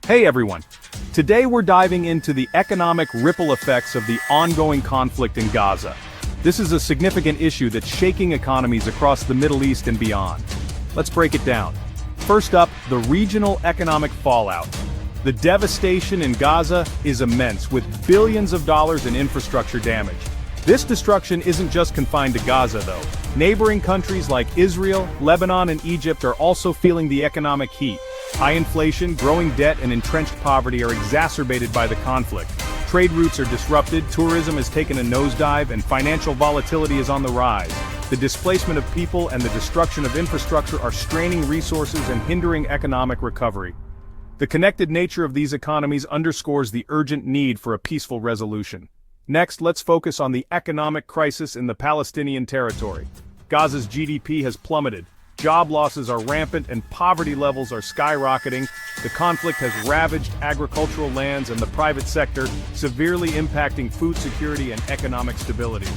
Hey everyone! Today we're diving into the economic ripple effects of the ongoing conflict in Gaza. This is a significant issue that's shaking economies across the Middle East and beyond. Let's break it down. First up, the regional economic fallout. The devastation in Gaza is immense, with billions of dollars in infrastructure damage. This destruction isn't just confined to Gaza, though. Neighboring countries like Israel, Lebanon, and Egypt are also feeling the economic heat. High inflation, growing debt, and entrenched poverty are exacerbated by the conflict. Trade routes are disrupted, tourism has taken a nosedive, and financial volatility is on the rise. The displacement of people and the destruction of infrastructure are straining resources and hindering economic recovery. The connected nature of these economies underscores the urgent need for a peaceful resolution. Next, let's focus on the economic crisis in the Palestinian territory. Gaza's GDP has plummeted. Job losses are rampant and poverty levels are skyrocketing. The conflict has ravaged agricultural lands and the private sector, severely impacting food security and economic stability.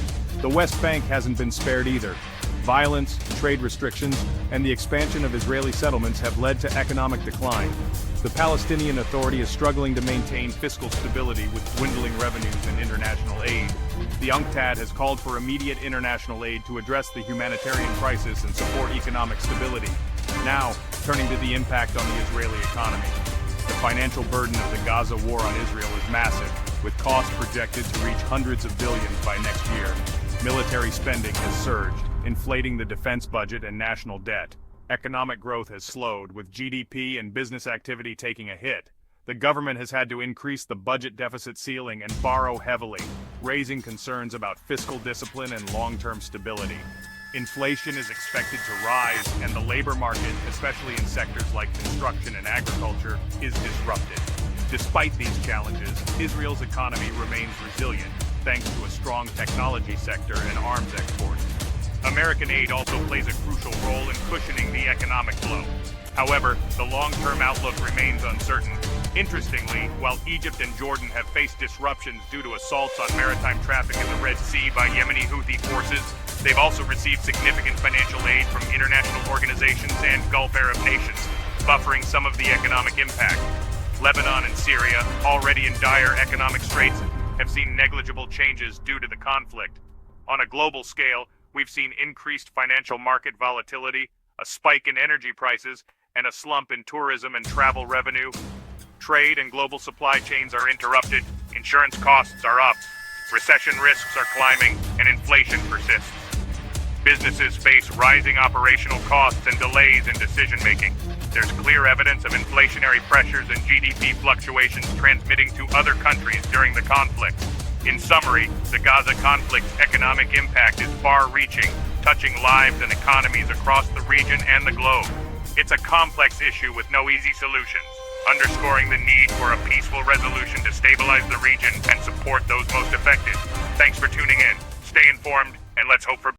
The West Bank hasn't been spared either. Violence, trade restrictions, and the expansion of Israeli settlements have led to economic decline. The Palestinian Authority is struggling to maintain fiscal stability with dwindling revenues and international aid. The UNCTAD has called for immediate international aid to address the humanitarian crisis and support economic stability. Now, turning to the impact on the Israeli economy. The financial burden of the Gaza war on Israel is massive, with costs projected to reach hundreds of billions by next year. Military spending has surged, inflating the defense budget and national debt. Economic growth has slowed, with GDP and business activity taking a hit. The government has had to increase the budget deficit ceiling and borrow heavily, raising concerns about fiscal discipline and long-term stability. Inflation is expected to rise, and the labor market, especially in sectors like construction and agriculture, is disrupted. Despite these challenges, Israel's economy remains resilient, thanks to a strong technology sector and arms exports. American aid also plays a crucial role in cushioning the economic blow. However, the long-term outlook remains uncertain. Interestingly, while Egypt and Jordan have faced disruptions due to assaults on maritime traffic in the Red Sea by Yemeni Houthi forces, they've also received significant financial aid from international organizations and Gulf Arab nations, buffering some of the economic impact. Lebanon and Syria, already in dire economic straits, have seen negligible changes due to the conflict. On a global scale, we've seen increased financial market volatility, a spike in energy prices, and a slump in tourism and travel revenue. Trade and global supply chains are interrupted, insurance costs are up, recession risks are climbing, and inflation persists. Businesses face rising operational costs and delays in decision-making. There's clear evidence of inflationary pressures and GDP fluctuations transmitting to other countries during the conflict. In summary, the Gaza conflict's economic impact is far-reaching, touching lives and economies across the region and the globe. It's a complex issue with no easy solutions, underscoring the need for a peaceful resolution to stabilize the region and support those most affected. Thanks for tuning in. Stay informed, and let's hope for